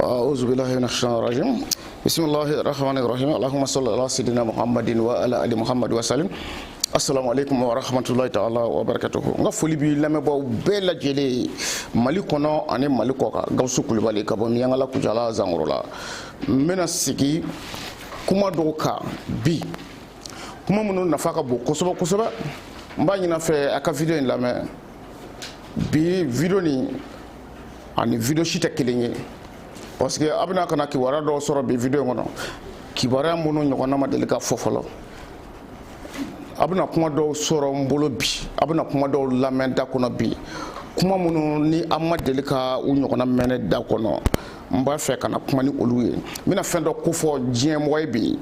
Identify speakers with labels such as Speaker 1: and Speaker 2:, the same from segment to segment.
Speaker 1: أعوذ بالله من الشيطان الرجيم بسم الله الرحمن الرحيم اللهم صل على سيدنا محمد وعلى آل محمد وسلم assalamu alaikum wa rahmatullahi ta'ala wa barakatuhu nga foli bi lamebo bela jele mali kono ani mali koka gawsu kulibali ka bo miyangala kujala zangorola mena sigi kuma doka bi kuma munu nafaka bo kosoba mba nyina fe aka video en lame bi video ni ani video shita kelenye parce que abna kana ki wara do soro bi video ngono ki bara munu nyokona ma delika fofolo abuna kuma do soro mbolo bi abuna kuma do lamenta kono bi kuma munu ni amma delika u nyokona mene da kono mba fe kana kuma ni oluye mina fendo kofo jiem bi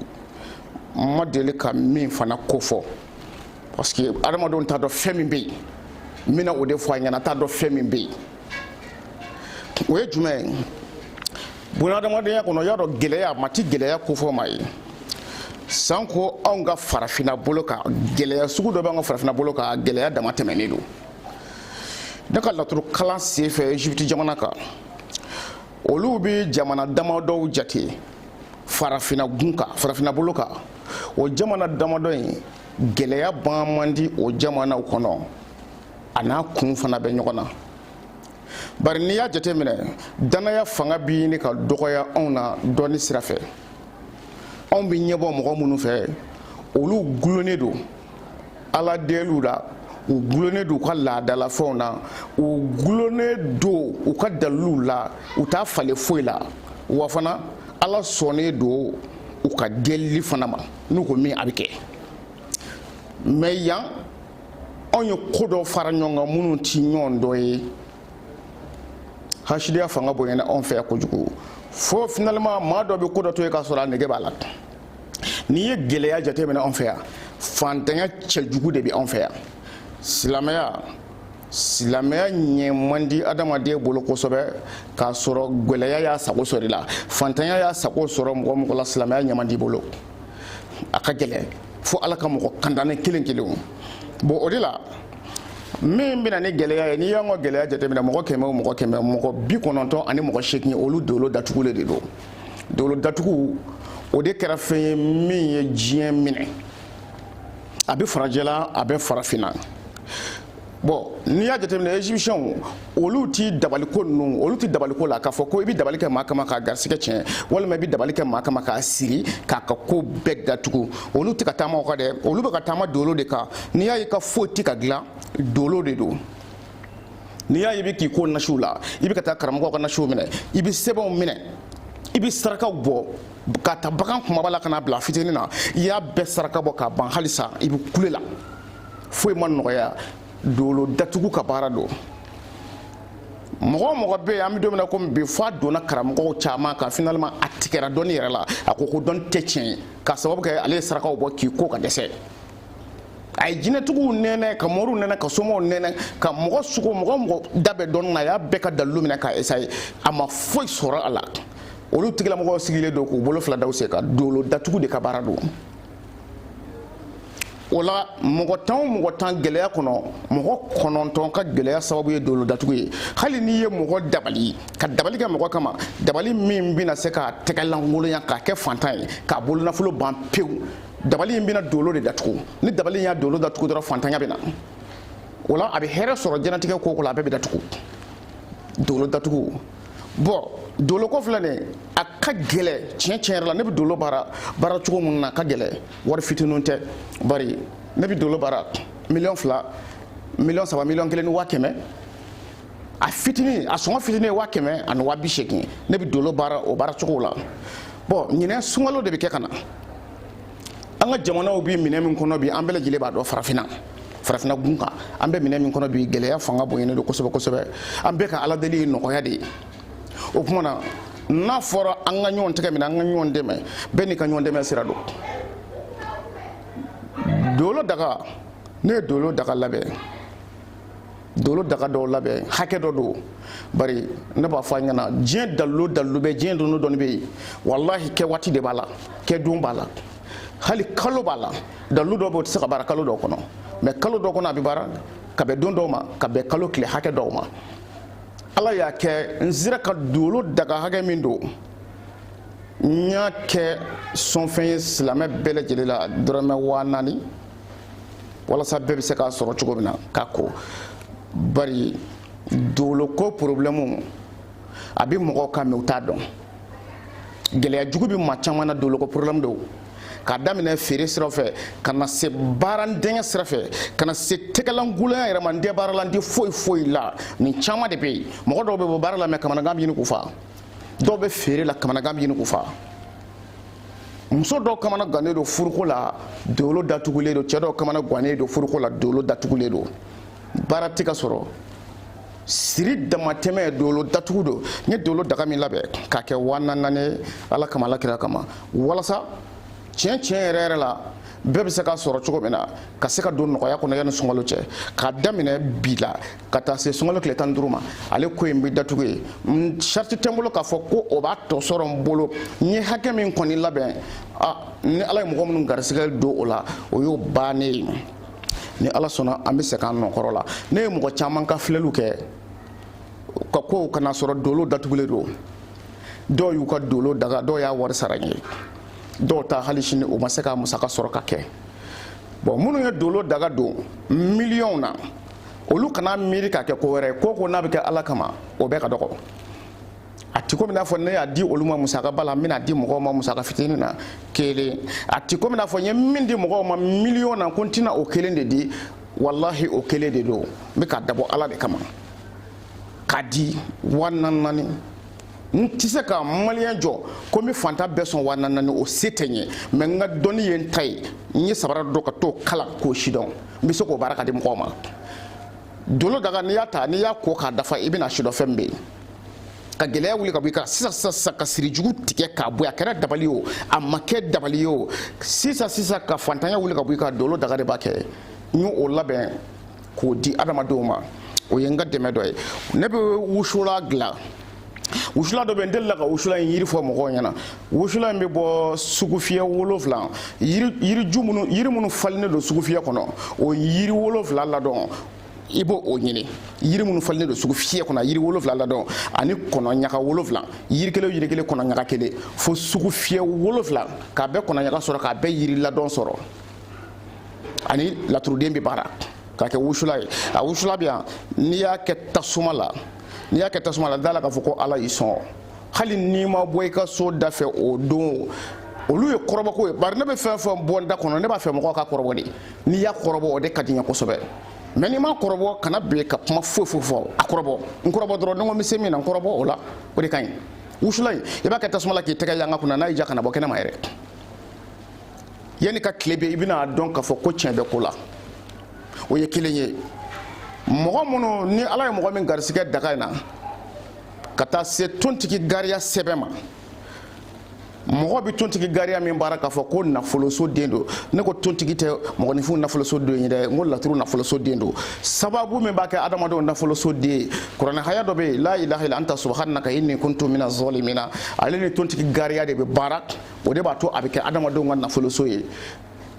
Speaker 1: ma delika min fana kofo parce que adama don ta do femi be mina o de fo nyana ta do femi be we jume buna adama de yakono yado geleya mati geleya kofo mai sanko onga farafina boloka geleya sugu do banga farafina boloka geleya dama temenido daka latru kala sefe Egypte jamana ka olubi jamana dama do jati farafina gunka farafina boloka o jamana dama do geleya bamandi o jamana kono ana kun fana be nyogona bari ni ya jate mine danaya fanga bi ni ka dogoya ona doni sirafe on bi nyebo mo munu fe olu glone do ala delu da u glone do ka la dala fona u glone do u ka dalula u ta fale foila wa fana ala sone do u ka gelli fana ma nuko mi abike meyan onyo kodo fara nyonga munu ti nyondo e hashidia fanga boyena on fe kojugo fo finalement ma do be kodo to e ka sora nege bala ni ye geleya jate mena on fe ya fantanya chejugu de bi on fe ya silamaya nyemandi adama de bolo ko sobe ka soro geleya ya sako sori la fantanya ya sako soro mo la silamaya nyemandi bolo aka gele fo alaka mo kandane kelen bo odila min bina ni geleya ni yango geleya jate mina moko keme moko bi kononton ani moko shekni olu dolo datugu le de do dolo datugu o de kera fe min ye jien mine abi farajela abi farafina bon ni ya jate mina Egyptian olu ti dabaliko nu olu ti dabaliko la ka fo ko ibi dabalika makama ka garsike chen wala ma bi dabalika makama ka siri ka ko beg datugu olu ti ka tama ko de olu be ka tama dolo de ka ni ya ka foti ka gla dolo de do ni ya yibi ki ko na shula ibi ka ta karamo ko na shu mine ibi sebon mine ibi saraka bo ka ta bakan kuma bala kana bla fitini na ya be saraka bo ka ban halisa ibi kulela foi man no ya dolo datugu ka bara do mo be am do mena ko be fa do na karamo ko chama ka finalement atikera don yere la akoko don techin ka sababu ka ale saraka bo ki ko ka dese ay jinetugu nene ka moru nene ka somo nene ka mogo suko mogo dabe don na ya beka dalu mina ka esay ama foi sora ala olu tigila mogo sigile do ko bolo fla dawse ka dolo datugu de ka barado wala mogo tan geleya kono mogo kononton ka geleya sababu ye dolo datugu ye hali ni ye mogo dabali ka dabali ka mogo kama dabali min bina se ka tegalan ngolo ya ka ke fantan ka bolo na fulo ban pew dabali bina dolo de datugu ni dabali ya dolo datugu dora fantanya bina wala abi here soro janatike ko la be datugu dolo datugu bo dolo ko flane aka gele cien la ne bi dolo bara chugo mun na ka gele war fitinunte bari ne bi dolo bara million saba million kelen wa keme a fitini a songa fitini wa keme an wa bi shekin ne bi dolo bara o bara chugo la bo nyine sungalo de bi ke kana anga jamana obi mine min kono bi ambele jile ba do farafina gunka ambe mine min kono bi gele ya fanga bo yene do kosobe ambe ka ala dali no ko yade o kuma na foro anga nyon tege mina anga nyon deme beni ka nyon deme sirado dolo daga labe dolo daga do labe hake do bari ne ba fa ngana jien dalu be jien do no don be wallahi ke wati de bala ke dum bala hali kalo bala dalu do bo tsaka bara kalo do kono me kalo do kono abi bara ka be don do ma ka be kalo kle hake do ma ala y'a kɛ n sera ka dolo daga hakɛ min don n y'a kɛ sɔnfɛn ye silamɛ bɛɛ lajɛlen la dɔrɔmɛ 4000 walasa bɛɛ bɛ se k'a sɔrɔ cogo min na k'a ko bari dolo ko problème a bɛ mɔgɔw kan mɛ u t'a dɔn gɛlɛya jugu bɛ maa caman na dolo ko problème do k'a daminɛ feere sira fɛ ka na se baarandɛngɛ sira fɛ ka na se tɛgɛlangolonya yɛrɛ ma n tɛ baara la n tɛ foyi la nin caman de bɛ yen mɔgɔ dɔw bɛ bɔ baara la mɛ kamanagan bɛ ɲini k'u fa dɔw bɛ feere la kamanagan bɛ ɲini k'u fa muso dɔw kamana gannen don furuko la dolo datugulen don cɛ dɔw kamana gannen don furuko la dolo datugulen don baara tɛ ka sɔrɔ siri damatɛmɛ dolo datugu don n ye dolo daga min labɛn k'a kɛ 4000 ala kama ala kira kama walasa tiɲɛ yɛrɛ la bɛɛ bɛ se k'a sɔrɔ cogo min na ka se ka don nɔgɔya kɔnɔ yanni sunkalo cɛ k'a daminɛ bi la ka taa se sunkalo tile 15 ma ale ko in bɛ datugu ye sariti tɛ n bolo k'a fɔ ko o b'a tɔ sɔrɔ n bolo n ye hakɛ min kɔni labɛn ni ala ye mɔgɔ minnu garisɛgɛ don o la o y'o bannen ye ni ala sɔnna an bɛ segin an nɔkɔrɔ la ne ye mɔgɔ caman ka filɛliw kɛ ka kow kana sɔrɔ dolo datugulen don dɔw y'u ka dolo daga dɔw y'a wari sara n ye dɔw ta hali sini o ma se ka musaka sɔrɔ ka kɛ bon minnu ye dolo daga don miliyɔnw na olu kana miiri ka kɛ ko wɛrɛ ko n'a bɛ kɛ ala kama o bɛɛ ka dɔgɔ a ti ko min n'a fɔ ne y'a di olu ma musaka ba la n bɛna di mɔgɔw ma musaka fitinin na kelen a ti ko min n'a fɔ n ye min di mɔgɔw ma miliyɔn na ko n tɛna o kelen de di walahi o kelen de don n bɛ ka dabɔ ala de kama k'a di 4000 n tɛ se ka maliyɛn jɔ ko n bɛ fantan bɛɛ sɔn 4000 o se tɛ n ye mɛ n ka dɔnni ye n ta ye n ye sabara dɔ ka t'o kalan k'o sidɔn n bɛ se k'o baara ka di mɔgɔw ma dolo daga n'i y'a ta n'i y'a ko k'a dafa i bɛna sidɔn fɛn min bɛ yen ka gɛlɛya wuli ka bɔ i kan sisan ka sirijugu tigɛ k'a bɔ a kɛra dabali o a ma kɛ dabali ye o sisan ka fantanya wuli ka bɔ i kan dolo daga de b'a kɛ n y'o labɛn k'o di adamadenw ma o ye n ka dɛmɛ dɔ ye ne bɛ wusula dilan wusula dɔ bɛ n delila ka wusula in yiri fɔ mɔgɔw ɲɛna wusula in bɛ bɔ sugufiyɛ 7 yiri minnu falinen don sugufiyɛ kɔnɔ o yiri 7 ladɔn i b'o ɲini yiri minnu falinen don sugufiyɛ kɔnɔ yiri 7 ladɔn ani kɔnɔ ɲaga 7 yiri kelen kɔnɔ ɲaga kelen fo sugufiyɛ 7 k'a bɛɛ kɔnɔ ɲaga sɔrɔ k'a bɛɛ yiri ladɔn sɔrɔ ani laturuden bɛ baara k'a kɛ wusula ye a wusula bɛ yan n'i y'a kɛ tasuma la da la k'a fɔ ko ala y'i sɔn hali n'i ma bɔ i ka so da fɛ o don olu ye kɔrɔbɔko ye bari ne bɛ fɛn bɔ n da kɔnɔ ne b'a fɛ mɔgɔw ka kɔrɔbɔ de n'i y'a kɔrɔbɔ o de ka di n ye kosɛbɛ mɛ n'i ma kɔrɔbɔ kana bɛn ka kuma foyi fɔ a kɔrɔbɔ n kɔrɔbɔ dɔrɔn ne ko n bɛ se min na n kɔrɔbɔ o la o de ka ɲi wusula in i b'a kɛ tasuma la k'i tɛgɛ yanga kunna n'a y'i ja kana bɔ kɛnɛma yɛrɛ yanni ka tile bɛ i bɛna dɔn k'a fɔ ko tiɲɛ bɛ ko la o ye kelen ye mɔgɔ minnu ni ala ye mɔgɔ min garisɛgɛ daga in na ka taa se tontigi gariya sɛbɛn ma mɔgɔ bɛ tontigi gariya min baara k'a fɔ ko nafoloso den don ne ko tontigi tɛ mɔgɔninfin nafoloso den ye dɛ n ko laturu nafoloso den don sababu min b'a kɛ adamadenw nafoloso den kuranɛ haya dɔ bɛ yen la ilaha illa anta subhanaka inni kuntu mina zalimina ale ni tontigi gariya de bɛ baara o de b'a to a bɛ kɛ adamadenw ka nafoloso ye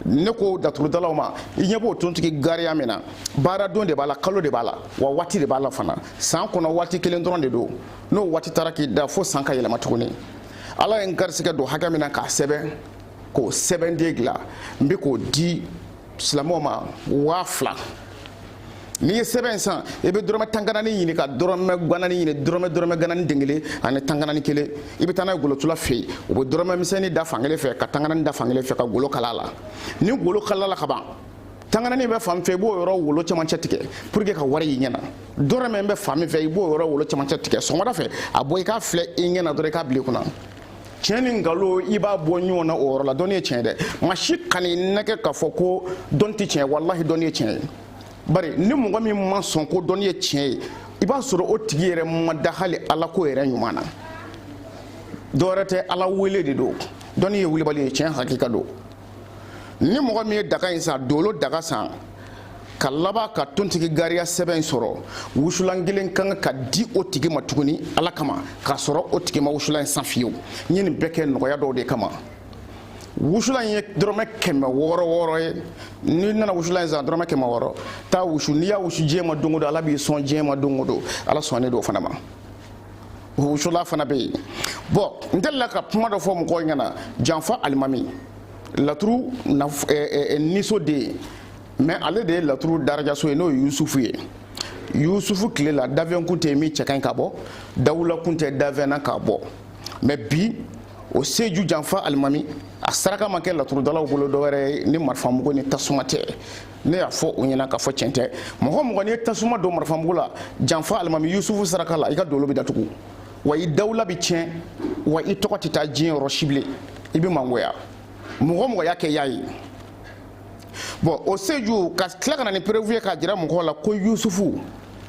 Speaker 1: ne ko daturudalaw ma i ɲɛ b'o tontigi gariya min na baaradon de b'a la kalo de b'a la wa waati de b'a la fana san kɔnɔ waati kelen dɔrɔn de don n'o waati taara k'i da fo san ka yɛlɛma tuguni ala ye n garisɛgɛ don hakɛ min na k'a sɛbɛn k'o sɛbɛnden dilan n bɛ k'o di silamɛw ma 2000 n'i ye sɛbɛn san i bɛ dɔrɔmɛ 10 ɲini ka dɔrɔmɛ ganani ɲini dɔrɔmɛ ganani den kelen ani 10 kelen i bɛ taa n'a ye golotula fɛ yen u bɛ dɔrɔmɛ misɛnnin da fan kelen fɛ ka 10 da fan kelen fɛ ka golo kala la ni golo kala la ka ban 10 bɛ fan fɛ i b'o yɔrɔ wolo cɛmancɛ tigɛ pour que ka wari y'i ɲɛna dɔrɔmɛ bɛ fan min fɛ i b'o yɔrɔ wolo cɛmancɛ tigɛ sɔgɔmada fɛ a bɔ i k'a filɛ i ɲɛna dɔrɔn i k'a bila i kunna tiɲɛ ni nkalon i b'a bɔ ɲɔgɔn na o yɔrɔ la dɔnni ye tiɲɛ dɛ maa si kan'i nɛgɛ k'a fɔ ko dɔnni tɛ tiɲɛ walahi dɔnni ye tiɲɛ ye bari ni mɔgɔ min ma sɔn ko dɔnni ye tiɲɛ ye i b'a sɔrɔ o tigi yɛrɛ ma da hali ala ko yɛrɛ ɲuman na dɔwɛrɛ tɛ ala wele de don dɔnni ye wulibali ye tiɲɛ hakika don ni mɔgɔ min ye daga in san dolo daga san ka laban ka tontigi gariya sɛbɛn sɔrɔ wusulan kelen kan ka di o tigi ma tuguni ala kama k'a sɔrɔ o tigi ma wusulan san fiyewu n ye nin bɛɛ kɛ nɔgɔya dɔw de kama wusula ye drome keme woro ye ni nana wusula za drome keme woro ta wusu ni ya wusu jema dongodo ala bi son jema dongodo ala sonne do fana ma wusula fana be bon ndella ka kuma do fo mo ko ngana janfa almami latru na niso de mais ale de latru daraja so no yusufu ye yusufu kile la davion kunte mi chekan ka bo dawula kunte davena ka bo mais bi o seju janfa almami a saraka ma kɛ laturu dalaw bolo dɔ wɛrɛ ni marifamugu ni tasuma tɛ ne y'a fɔ o ɲɛna ka fɔ cɛn tɛ mɔgɔ mɔgɔ ni tasuma don marifamugu la janfa alimami yusufu saraka la i ka dolo bɛ datugu wa i dawula bɛ tiɲɛ wa i tɔgɔ tɛ taa diɲɛ yɔrɔ si bilen i bɛ mangoya mɔgɔ mɔgɔ y'a kɛ y'a ye bon o seju ka tila ka na ni preuve ye k'a jira mɔgɔw la ko yusufu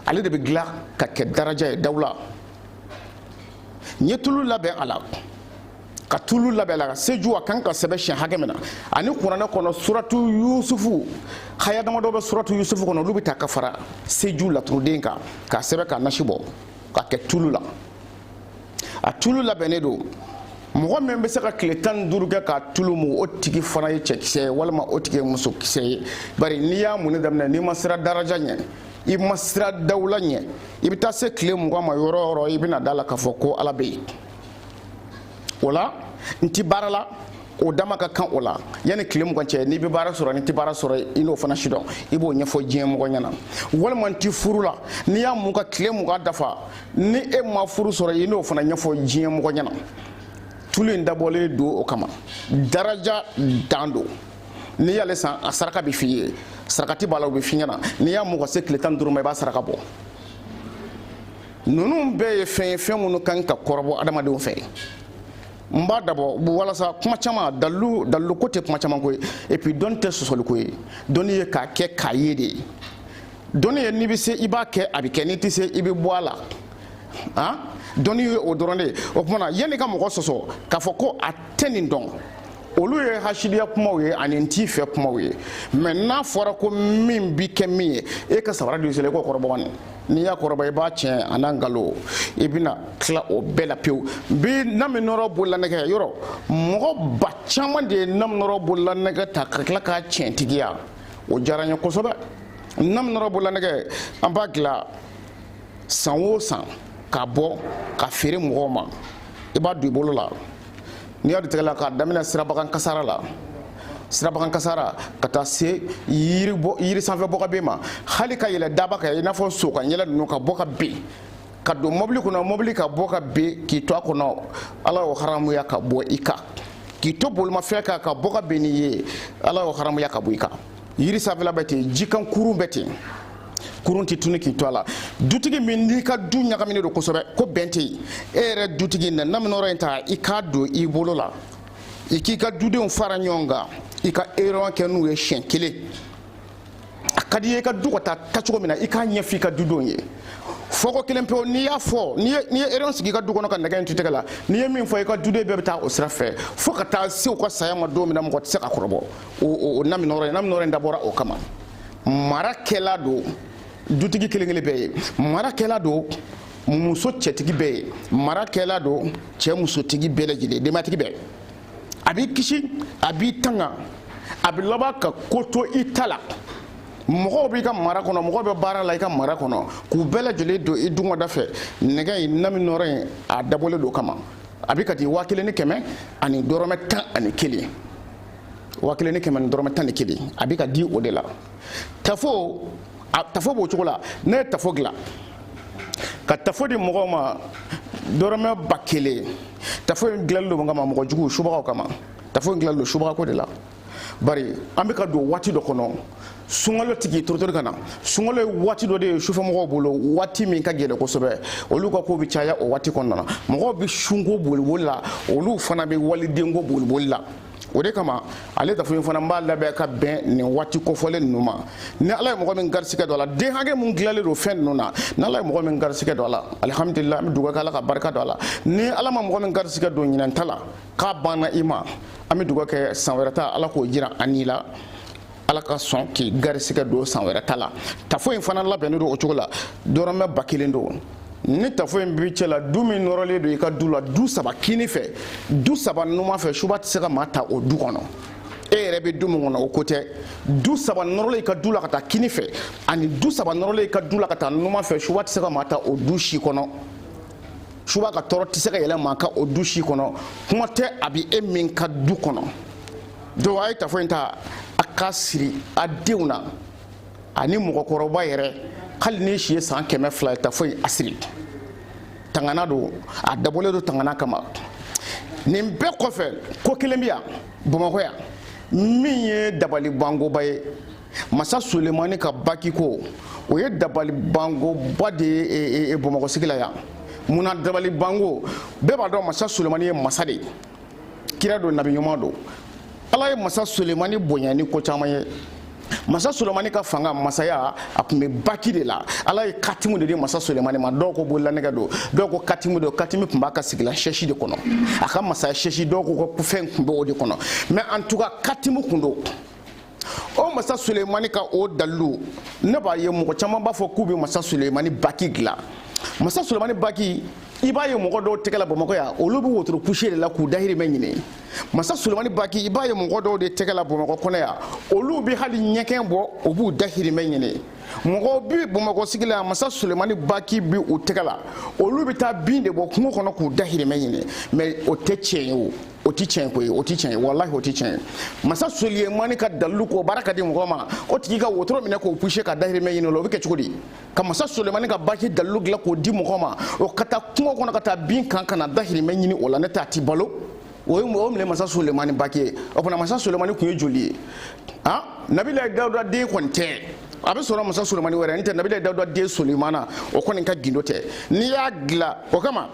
Speaker 1: ale de bɛ dilan ka kɛ daraja ye dawula n ye tulu labɛn a la ka tulu labɛla seju a kan ka sɛbɛ siɲɛ hakɛ min na ani kuranɛ kɔnɔ suratu yusufu haya damadɔ bɛ suratu yusufu kɔnɔ olu bɛ taa ka fara seju laturuden kan k'a sɛbɛ k'a nasi bɔ k'a kɛ tulu la a tulu labɛnnen don mɔgɔ min bɛ se ka tile 15 kɛ k'a tulu mu o tigi fana ye cɛkisɛ ye walima o tigi ye musokisɛ ye bari n'i y'a munni daminɛ n'i ma sira daraja ɲɛ i ma sira dawula ɲɛ i bɛ taa se tile 20 ma yɔrɔ o yɔrɔ i bɛna da la k'a fɔ ko ala bɛ yen o la n ti baara la o dama ka kan o la yanni tile 20 cɛ n'i bɛ baara sɔrɔ ni ti baara sɔrɔ i n'o fana si dɔn i b'o ɲɛfɔ diɲɛ mɔgɔ ɲɛna walima n ti furu la n'i y'a mun ka tile 20 dafa ni e ma furu sɔrɔ i n'o fana ɲɛfɔ diɲɛ mɔgɔ ɲɛna tulu in dabɔlen don o kama daraja dan don n'i y'ale san a saraka bɛ f'i ye sarakati b'a la o bɛ f'i ɲɛna n'i y'a mun ka se tile 15 ma i b'a saraka bɔ ninnu bɛɛ ye fɛn ye fɛn minnu kan ka kɔrɔbɔ adamadenw fɛ n b'a dabɔ walasa kuma caman dalu ko tɛ kuma caman ko ye et puis dɔnni tɛ sɔsɔli ko ye dɔnni ye k'a kɛ k'a ye de ye dɔnni ye n'i bɛ se i b'a kɛ a bɛ kɛ n'i tɛ se i bɛ bɔ a la han dɔnni ye o dɔrɔn de ye o kumana yanni ka mɔgɔ sɔsɔ k'a fɔ ko a tɛ nin dɔn olu ye hasidiya kumaw ye ani n t'i fɛ kumaw ye mais n'a fɔra ko min bi kɛ min ye e ka sabara de selen ko kɔrɔbɔ nin n'i y'a kɔrɔbɔ i b'a tiɲɛ a n'a nkalon i bɛna tila o bɛɛ la pewu bi na min nɔrɔ bolola nɛgɛ yɔrɔ mɔgɔ ba caman de ye na min nɔrɔ bolola nɛgɛ ta ka tila k'a tiɲɛtigiya o diyara n ye kosɛbɛ na min nɔrɔ bolola nɛgɛ an b'a dilan san o san k'a bɔ ka feere mɔgɔw ma i b'a don i bolo la n'i y'a tigɛ la k'a daminɛ sirabagan kasara la sirabagan kasara ka taa se yiri sanfɛ bɔka bɛ ma hali ka yɛlɛ daba kan i n'a fɔ so ka yɛlɛ ninnu ka bɔ ka bin ka don mobili kɔnɔ mobili ka bɔ ka bin k'i to a kɔnɔ ala y'o haramuya ka bɔ i kan k'i to bolimafɛn kan ka bɔ ka bin n'i ye ala y'o haramuya ka bɔ i kan yiri sanfɛla bɛ ten jikan kurun bɛ ten kurun tɛ tunu k'i to a la dutigi min n'i ka du ɲagaminen don kosɛbɛ ko bɛn tɛ yen e yɛrɛ dutigi na min yɔrɔ in ta i k'a don i bolo la i k'i ka dudenw fara ɲɔgɔn kan i ka erreur kɛ n'u ye siɲɛ kelen a ka di i ye i ka du ka taa cogo min na i k'a ɲɛfɔ i ka dudenw ye fɔko kelen pewu n'i y'a fɔ n'i ye erreur sigi i ka du kɔnɔ ka nɛgɛ in tu tɛgɛ la n'i ye min fɔ i ka duden bɛɛ bɛ taa o sira fɛ fo ka taa se u ka saya ma don min na mɔgɔ tɛ se ka kɔrɔbɔ o naminɔrɔ in dabɔra o kama mara kɛla don dutigi kelen kelen bɛɛ ye mara kɛla don muso cɛtigi bɛɛ ye mara kɛla don cɛ musotigi bɛɛ lajɛlen denbatigi bɛɛ a b'i kisi a b'i tanga a bɛ laban ka ko to i ta la mɔgɔw b'i ka mara kɔnɔ mɔgɔw bɛ baara la i ka mara kɔnɔ k'u bɛɛ lajɛlen don i dungɔda fɛ nɛgɛ in naminɔrɔ in a dabɔlen don kama a bɛ ka di 1500 ani dɔrɔmɛ 11 1500 ani dɔrɔmɛ 11 a bɛ ka di o de la tafo b'o cogo la ne ye tafo dilan ka tafo di mɔgɔw ma dɔrɔmɛ 1000 tafo in dilanlen don kama mɔgɔ jugu subagaw kama tafo in dilanlen don subagako de la bari an bɛ ka don waati dɔ kɔnɔ sunkalo tigi torotori ka na sunkalo ye waati dɔ de ye sufɛmɔgɔw bolo waati min ka gɛlɛn kosɛbɛ olu ka ko bɛ caya o waati kɔnɔna na mɔgɔw bɛ sunko boliboli la olu fana bɛ walidenko boliboli la o de kama ale tafo in fana b'a labɛn ka bɛn nin waati kofɔlen ninnu ma ni ala ye mɔgɔ min garisigɛ dɔ a la den hakɛ mun dilanlen don fɛn ninnu na ni ala ye mɔgɔ min garisigɛ dɔ a la alihamudulila an bɛ dugawu kɛ ala ka barika don a la ni ala ma mɔgɔ min garisigɛ don ɲinɛn ta la k'a banna i ma an bɛ dugawu kɛ san wɛrɛ ta ala k'o jira an ni la ala ka sɔn k'i garisigɛ don san wɛrɛ ta la tafo in fana labɛnnen don o cogo la dɔrɔmɛ 1000 don ni tafo in bi cɛla du min nɔrɔlen don i ka du la du saba kini fɛ du saba numan fɛ suba tɛ se ka maa ta o du kɔnɔ e yɛrɛ bɛ du min kɔnɔ o ko tɛ du saba nɔrɔlen i ka du la ka taa kini fɛ ani du saba nɔrɔlen i ka du la ka taa numan fɛ suba tɛ se ka maa ta o du si kɔnɔ suba ka tɔɔrɔ tɛ se ka yɛlɛ maa ka o du si kɔnɔ kuma tɛ a bɛ e min ka du kɔnɔ donc a ye tafo in ta a ka siri a denw na ani mɔgɔkɔrɔba yɛrɛ hali ni si ye san 200 ye tafo in a siri tangana don a dabɔlen don tangana kama nin bɛɛ kɔfɛ ko kelen bɛ yan Bamakɔ yan min ye dabali bangoba ye masa Sulemani ka baki ko o ye dabali bangoba de ye Bamakɔ sigi la yan munna dabali bango bɛɛ b'a dɔn masa Sulemani ye masa de ye kira don nabi ɲuman don Ala ye masa Sulemani bonya ni ko caman ye masa Sulemani ka fanga masaya a tun bɛ baki de la Ala ye katimu de di masa Sulemani ma dɔw ko bolila nɛgɛ don dɔw ko katimu don katimu tun b'a ka sigila sɛsi de kɔnɔ a ka masaya sɛsi dɔw ko fɛn tun bɛ o de kɔnɔ mais en tout cas katimu kun don o masa Sulemani ka o dalilu ne b'a ye mɔgɔ caman b'a fɔ k'u bɛ masa Sulemani baki dilan masa Sulemani baki i b'a ye mɔgɔ dɔw tɛgɛ la Bamakɔ yan olu bɛ wotoro couché de la k'u dahirimɛ ɲini masa Sulemani baki i b'a ye mɔgɔ dɔw de tɛgɛ la Bamakɔ kɔnɔ yan olu bɛ hali ɲɛkɛn bɔ o b'u dahirimɛ ɲini mɔgɔw bi Bamakɔ sigi la masa Sulemani baki bi u tɛgɛ la olu bɛ taa bin de bɔ kungo kɔnɔ k'u dahirimɛ ɲini mais o tɛ tiɲɛ ye o tɛ tiɲɛ koyi o tɛ tiɲɛ ye wallahi o tɛ tiɲɛ ye masa Sulemani ka dalilu ko baara ka di mɔgɔ ma o tigi ka wotoro minɛ k'o couché ka dahirimɛ ɲini o la o bɛ kɛ cogo di ka masa Sulemani ka baki dalilu dilan k'o di mɔgɔ ma o ka taa kungo kɔnɔ ka taa bin kan ka na dahirimɛ ɲini o la ne t'a ti balo o ye minɛ masa Sulemani baki ye o fana masa Sulemani kun ye joli ye Nabila Dawuda den kɔni tɛ a bɛ sɔrɔ masa Sulemani wɛrɛ n'tɛ Nabila Dawuda den Sulemana o kɔni ka gindo tɛ n'i y'a dilan o kama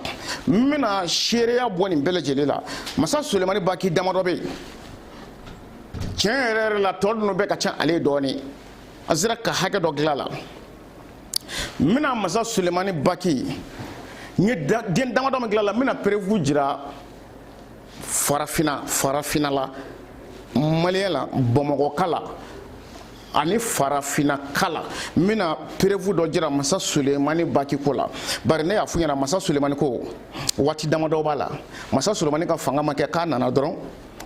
Speaker 1: n bɛna seereya bɔ nin bɛɛ lajɛlen la masa Sulemani baki damadɔ bɛ yen tiɲɛ yɛrɛ la tɔ ninnu bɛɛ ka ca ale dɔɔnin a sera ka hakɛ dɔ dilan la n bɛna masa Sulemani baki n ye den damadɔ min dilan la n bɛna preuve jira farafina la maliyɛn la Bamakɔka la ani farafina kala n bɛna preuve dɔ jira masa Sulemani baki ko la bari ne y'a fɔ ɲɛna masa Sulemani ko waati damadɔ b'a la masa Sulemani ka fanga ma kɛ k'a nana dɔrɔn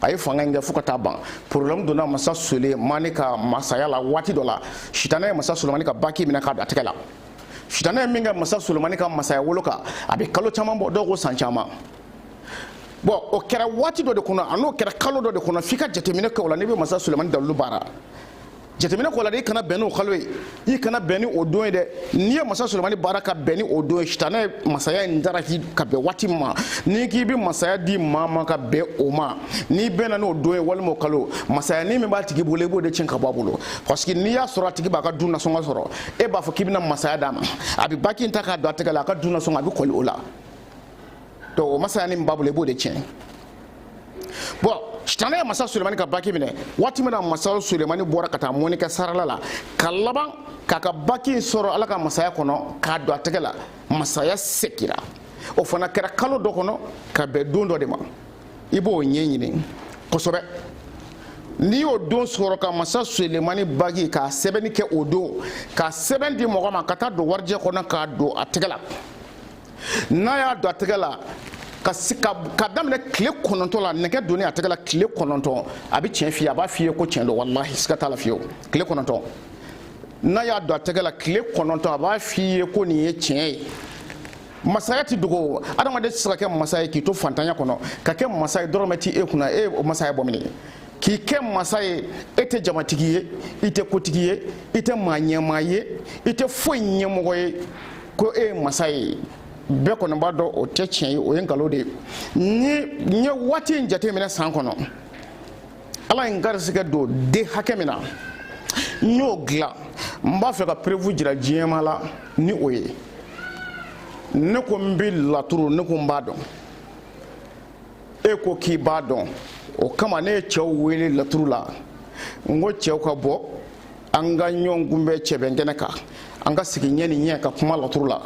Speaker 1: a ye fanga in kɛ fo ka taa ban problème donna masa Sulemani ka masaya la waati dɔ la sitanɛ ye masa Sulemani ka baki minɛ k'a don a tɛgɛ la sitanɛ ye min kɛ masa Sulemani ka masaya wolo kan a bɛ kalo caman bɔ dɔw ko san caman bon o kɛra waati dɔ de kɔnɔ a n'o kɛra kalo dɔ de kɔnɔ f'i ka jateminɛ kɛ o la n'i bɛ masa Sulemani dalilu baara jateminɛ k'o la de i kana bɛn n'o kalo ye i kana bɛn ni o don ye dɛ n'i ye masa Sulemani baara ka bɛn ni o don ye sitanɛ ye masaya in daraki ka bɛn waati min ma n'i k'i bɛ masaya di maa ma ka bɛn o ma n'i bɛnna n'o don ye walima o kalo masaya ni min b'a tigi bolo i b'o de tiɲɛ ka bɔ a bolo parce que n'i y'a sɔrɔ a tigi b'a ka dun nasɔngɔ sɔrɔ e b'a fɔ k'i bɛna masaya d'a ma a bɛ baki in ta k'a don a tɛgɛ la a ka dun nasɔngɔ a bɛ kɔli o la donc o masaya ni min b'a bolo i b'o de tiɲɛ bon sitanɛ ye masa Sulemani ka baki minɛ waati min na masa Sulemani bɔra ka taa mɔni kɛ sarala la ka laban k'a ka baki in sɔrɔ Ala ka masaya kɔnɔ k'a don a tɛgɛ la masaya sekira o fana kɛra kalo dɔ kɔnɔ ka bɛn don dɔ de ma i b'o ɲɛɲini kosɛbɛ n'i y'o don sɔrɔ ka masa Sulemani baki k'a sɛbɛnni kɛ o don k'a sɛbɛn di mɔgɔ ma ka taa don warijɛ kɔnɔ k'a don a tɛgɛ la n'a y'a don a tɛgɛ la ka daminɛ tile 9 la nɛgɛ donni a tɛgɛ la tile 9 a bɛ tiɲɛ f'i ye a b'a f'i ye ko tiɲɛ don wallahi siga t'a la fiyewu tile 9 n'a y'a don a tɛgɛ la tile 9 a b'a f'i ye ko nin ye tiɲɛ ye masaya tɛ dogo adamaden tɛ se ka kɛ masa ye k'i to fantanya kɔnɔ ka kɛ masa ye dɔrɔmɛ tɛ e kunna e o masaya bɔ minɛ k'i kɛ masa ye e tɛ jamatigi ye i tɛ kotigi ye i tɛ maa ɲɛmaa ye i tɛ foyi ɲɛmɔgɔ ye ko e ye masa ye bɛɛ kɔni b'a dɔn o tɛ tiɲɛ ye o ye nkalon de ye n ye waati in jateminɛ san kɔnɔ Ala ye n garisɛgɛ don den hakɛ min na n y'o dilan n b'a fɛ ka preuve jira diɲɛma la ni o ye ne ko n bɛ laturu ne ko n b'a dɔn e ko k'i b'a dɔn o kama ne ye cɛw wele laturu la n ko cɛw ka bɔ an ka ɲɔgɔn kunbɛn cɛbɛnkɛnɛ kan an ka sigi ɲɛ ni ɲɛ ka kuma laturu la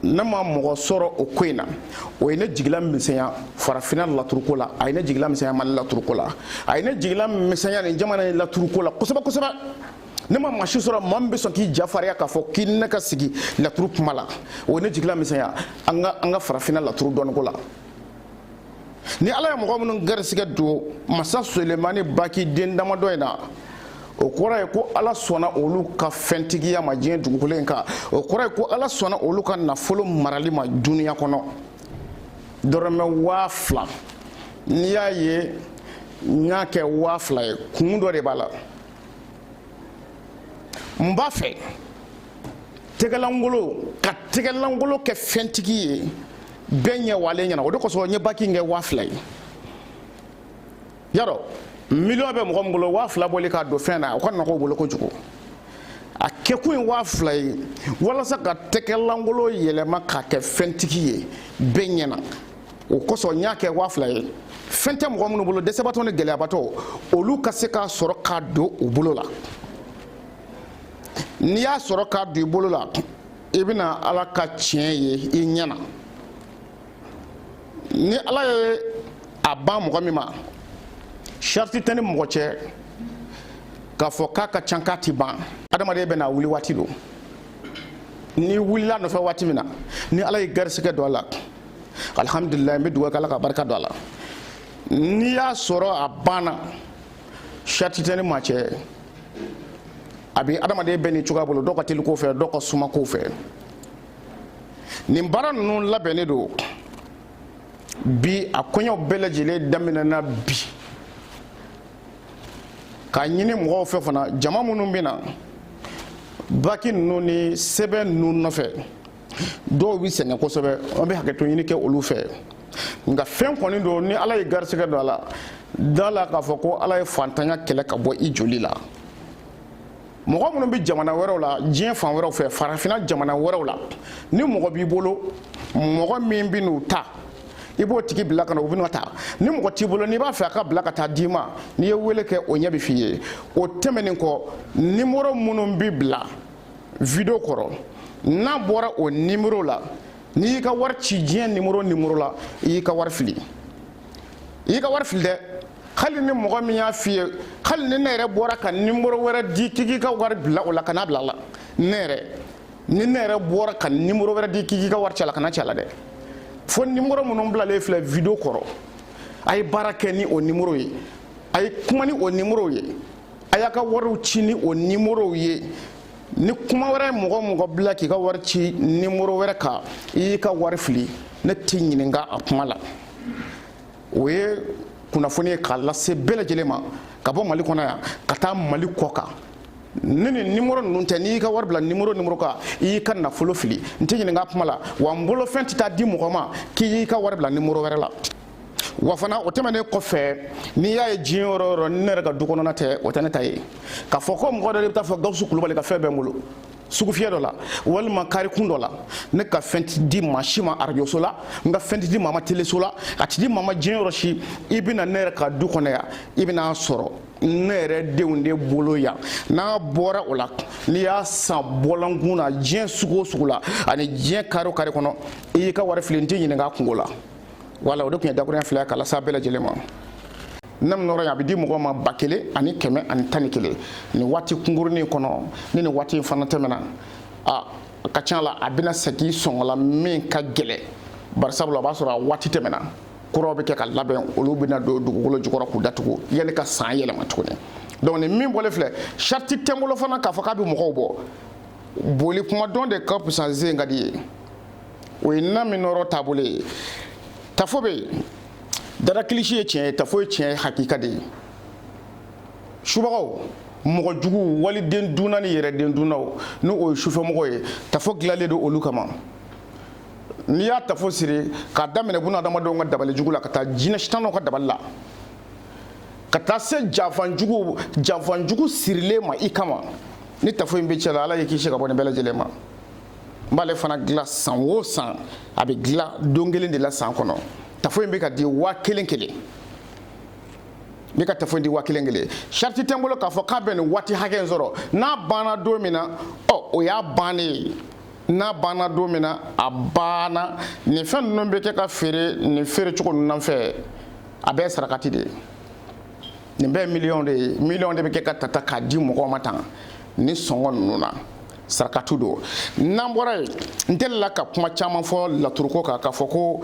Speaker 1: ne ma mɔgɔ sɔrɔ o ko in na o ye ne jigila misɛnya farafina laturuko la a ye ne jigila misɛnya Mali laturuko la a ye ne jigila misɛnya nin jamana in laturuko la kosɛbɛ kosɛbɛ ne ma masi sɔrɔ maa min bɛ sɔn k'i jafariya k'a fɔ k'i ne ka sigi laturu kuma la o ye ne jigila misɛnya an ka farafinna laturu dɔnniko la ni ala ye mɔgɔ minnu garisigɛ don masa Sulemani Baki den damadɔ in na o kɔrɔ ye ko ala sɔnna olu ka fɛntigiya ma diɲɛ dugukolo in kan o kɔrɔ ye ko ala sɔnna olu ka nafolo marali ma duniya kɔnɔ dɔrɔmɛ 2000 n'i y'a ye n y'a kɛ 2000 ye kun dɔ de b'a la n b'a fɛ tɛgɛlankolon ka tɛgɛlankolon kɛ fɛntigi ye bɛɛ ɲɛwalen ɲɛna o de kosɔn n ye Baki kɛ 2000 ye yarɔ miliyɔn bɛ mɔgɔ min bolo 2000 bɔli k'a don fɛn na o ka nɔgɔ o bolo kojugu a kɛkun ye 2000 ye walasa ka tɛgɛlankolon yɛlɛma k'a kɛ fɛntigi ye bɛɛ ɲɛna o kosɔn n y'a kɛ 2000 ye fɛn tɛ mɔgɔ minnu bolo dɛsɛbatɔ ni gɛlɛyabatɔ olu ka se k'a sɔrɔ k'a don u bolo la n'i y'a sɔrɔ k'a don i bolo la i bɛna ala ka tiɲɛ ye i ɲɛna ni ala ye a ban mɔgɔ min ma sharti tɛ ni mɔgɔ cɛ k'a fɔ k'a ka ca k'a ti ban adamaden bɛna wuli waati don ni wulila nɔfɛ waati min na ni ala ye garisigɛ don a la alhamdulillah n bɛ dugawu kɛ ala ka barika don a la n'i y'a sɔrɔ a banna sharti tɛ ni maa cɛ a bɛ adamaden bɛɛ ni cogoya bolo dɔw ka teli ko fɛ dɔw ka suma ko fɛ nin baara ninnu labɛnnen don bi a kɔɲɔ bɛɛ lajɛlen daminɛna bi k'a ɲini mɔgɔw fɛ fana jama minnu bɛ na Baki ninnu ni sɛbɛn ninnu nɔfɛ dɔw bɛ sɛgɛn kosɛbɛ an bɛ hakɛto ɲini kɛ olu fɛ nka fɛn kɔni don ni ala ye garisigɛ don a la da la k'a fɔ ko ala ye fantanya kɛlɛ ka bɔ i joli la mɔgɔ minnu bɛ jamana wɛrɛw la diɲɛ fan wɛrɛw fɛ farafinna jamana wɛrɛw la ni mɔgɔ b'i bolo mɔgɔ min bɛ n'u ta i b'o tigi bila ka na u bɛ n'o ta ni mɔgɔ t'i bolo n'i b'a fɛ a ka bila ka taa d'i ma n'i ye wele kɛ o ɲɛ bɛ f'i ye o tɛmɛnen kɔ nimoro minnu bɛ bila video kɔrɔ n'a bɔra o nimoro la n'i y'i ka wari ci diɲɛ nimoro la i y'i ka wari fili i y'i ka wari fili dɛ hali ni mɔgɔ min y'a f'i ye hali ni ne yɛrɛ bɔra ka nimoro wɛrɛ di k'i ka wari bila o la ka n'a bila a la ne yɛrɛ bɔra ka nimoro wɛrɛ di k'i ka wari ci a la ka n'a ci a la dɛ fo nimoro minnu bilalen filɛ video kɔrɔ a ye baara kɛ ni o nimoro ye a ye kuma ni o nimoro ye a y'a ka wariw ci ni o nimoro ye ni kuma wɛrɛ ye mɔgɔ bila k'i ka wari ci nimoro wɛrɛ kan i y'i ka wari fili ne t'i ɲininka a kuma la o ye kunnafoni ye k'a lase bɛɛ lajɛlen ma ka bɔ Mali kɔnɔ yan ka taa Mali kɔ kan ni nin nimoro ninnu tɛ n'i y'i ka wari bila nimoro kan i y'i ka nafolo fili n tɛ ɲininka a kuma la wa n bolo fɛn tɛ taa di mɔgɔ ma k'i y'i ka wari bila nimoro wɛrɛ la wa fana o tɛmɛnen kɔfɛ n'i y'a ye diɲɛ yɔrɔ o yɔrɔ ni ne yɛrɛ ka du kɔnɔna tɛ o tɛ ne ta ye k'a fɔ ko mɔgɔ dɔ de bɛ taa fɔ Gawusu Kulubali ka fɛn bɛ n bolo sugufiyɛ dɔ la walima karikun dɔ la ne ka fɛn ti di maa si ma arajoso la n ka fɛn ti di maa ma teleso la a ti di maa ma diɲɛ yɔrɔ si i bɛna ne yɛrɛ ka du kɔnɔ yan i bɛna sɔrɔ ne yɛrɛ denw de bolo yan n'a bɔra o la n'i y'a san bɔlankun na diɲɛ sugu o sugu la ani diɲɛ kari o kari kɔnɔ i y'i ka wari fili n tɛ ɲininka a kungo la wala o de tun ye dakuruɲɛ fila ye k'a lase a bɛɛ lajɛlen ma ne min nɔrɔ yan a bɛ di mɔgɔw ma 1000 nin waati kunkurunin kɔnɔ ni nin waati in fana tɛmɛna a ka ca la a bɛna segin sɔngɔ la min ka gɛlɛ bari sabula a b'a sɔrɔ a waati tɛmɛna kuraw bɛ kɛ ka labɛn olu bɛna don dugukolo jukɔrɔ k'u datugu yanni ka san yɛlɛma tuguni donc ni min bɔlen filɛ charte tɛ n bolo fana k'a fɔ k'a bɛ mɔgɔw bɔ boli kuma dɔn de ka fisa zen ka di ye o ye na min nɔrɔ taabolo ye tafo bɛ yen dara kilisi ye tiɲɛ ye tafo ye tiɲɛ ye hakika de ye subagaw mɔgɔ jugu waliden dunna ni yɛrɛden dunnaw ni o ye sufɛmɔgɔ ye tafo dilanlen don olu kama n'i y'a tafo siri k'a daminɛ buna adamadenw ka dabali jugu la ka taa jinɛ sitanaw ka dabali la ka taa se janfan jugu sirilen ma i kama ni tafo in bɛ cɛ la ala ye kisi ka bɔ nin bɛɛ lajɛlen ma n b'ale fana dilan san o san a bɛ dilan don kelen de la san kɔnɔ tafo in bɛ ka di 1000 n bɛ ka tafo in di 1000 charte tɛ n bolo k'a fɔ k'a bɛ nin waati hakɛ in sɔrɔ n'a banna don min na o y'a bannen ye n'a banna don min na a banna nin fɛn ninnu bɛ kɛ ka feere nin feere cogo ninnu fɛ a bɛɛ ye sarakati de ye nin bɛɛ ye miliyɔn de ye miliyɔn de bɛ kɛ ka tata k'a di mɔgɔw ma tan ni sɔngɔ ninnu na sarakatu don n'an bɔra yen n delila ka kuma caman fɔ laturu ko kan k'a fɔ ko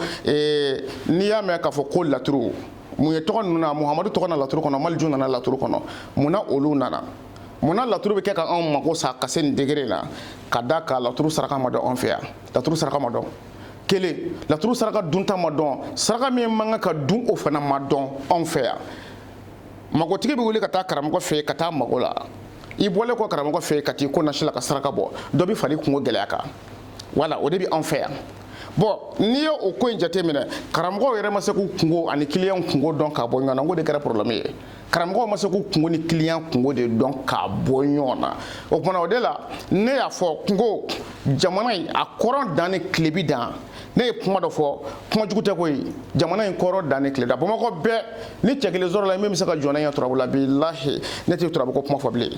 Speaker 1: n'i y'a mɛn k'a fɔ ko laturu mun ye tɔgɔ ninnu na muhamadu tɔgɔ na laturu kɔnɔ maliju nana laturu kɔnɔ munna olu nana munna laturu bɛ kɛ ka anw mago sa ka se nin degré la ka da ka laturu saraka ma dɔn anw fɛ yan laturu saraka ma dɔn kelen laturu saraka dunta ma dɔn saraka min man kan ka dun o fana ma dɔn anw fɛ yan magotigi bɛ wuli ka taa karamɔgɔ fɛ yen ka taa mago la i bɔlen kɔ karamɔgɔ fɛ yen ka t'i ko nasi la ka saraka bɔ dɔ bɛ fara i kungo gɛlɛya kan wala o de bɛ anw fɛ yan bɔn n'i ye o ko in jateminɛ karamɔgɔw yɛrɛ ma se k'u kungo ani kiliyanw kungo dɔn k'a bɔ ɲɔgɔn na n ko de kɛra problème ye karamɔgɔw ma se k'u kungo ni kiliyan kungo de dɔn k'a bɔ ɲɔgɔn na o kumana o de la ne y'a fɔ kungo jamana in a kɔrɔ dan ni tilebi dan ne ye kuma dɔ fɔ kuma jugu tɛ koyi jamana in kɔrɔ dan ni tile dan bamakɔ bɛɛ ni cɛ kelen sɔrɔ la min bɛ se ka jɔn ne ɲɛ turabu la bilahi ne tɛ turabu ko kuma fɔ bilen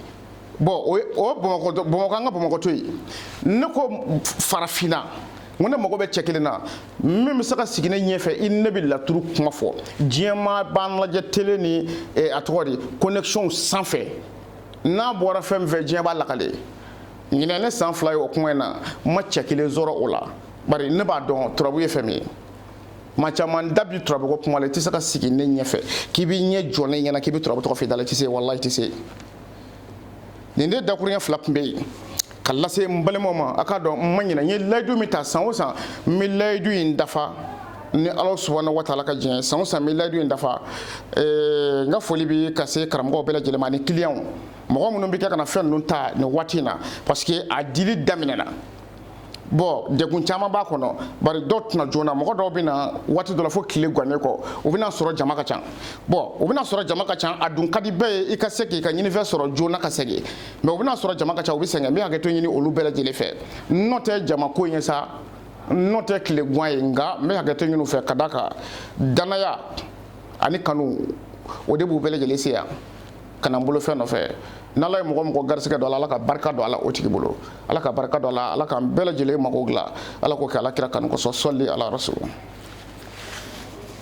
Speaker 1: bɔn o bamakɔ an ka bamakɔ to yen ne ko farafinna n ko ne mago bɛ cɛ kelen na min bɛ se ka sigi ne ɲɛfɛ i ne bɛ laturu kuma fɔ diɲɛmaa b'an lajɛ tele ni a tɔgɔ de connexion sanfɛ n'a bɔra fɛn min fɛ diɲɛ b'a lakale ɲinɛ ne san 2 ye o kuma in na n ma cɛ kelen sɔrɔ o la bari ne b'a dɔn turabu ye fɛn min ye maa caman da bi turabu ko kuma la i tɛ se ka sigi ne ɲɛfɛ k'i b'i ɲɛ jɔ ne ɲɛna k'i bɛ turabu tɔgɔ f'i da la i tɛ se walahi i tɛ se nin de dakuruɲɛ 2 tun bɛ yen ka lase n balimaw ma a k'a dɔn n ma ɲinɛ n ye layidu min ta san o san n bɛ layidu in dafa ni ala subhanahu wa taala ka diɲɛ san o san n bɛ layidu in dafa n ka foli bɛ ka se karamɔgɔw bɛɛ lajɛlen ma ani kiliyanw mɔgɔ minnu bɛ kɛ ka na fɛn ninnu ta nin waati in na parce que a dili daminɛna bɔn degun caman b'a kɔnɔ bari dɔw tɛna joona mɔgɔ dɔw bɛ na waati dɔ la fo tile gannen kɔ u bɛna sɔrɔ jama ka ca bɔn u bɛna sɔrɔ jama ka ca a dun ka di bɛɛ ye i ka se k'i ka ɲinifɛn sɔrɔ joona ka segin mɛ u bɛna sɔrɔ jama ka ca u bɛ sɛgɛn n bɛ hakɛto ɲini olu bɛɛ lajɛlen fɛ n'o tɛ jama ko in ye sa n'o tɛ tile gan ye nka n bɛ hakɛto ɲini u fɛ ka da kan danaya ani kanu o de b'u bɛɛ lajɛlen se yan ka na n bolo fɛn nɔfɛ n'ala ye mɔgɔ mɔgɔ garisɛgɛ don a la ala ka barika don a la o tigi bolo ala ka barika don a la ala k'an bɛɛ lajɛlen mago dilan ala k'o kɛ ala kira kanu kosɔn sɔli ala rasul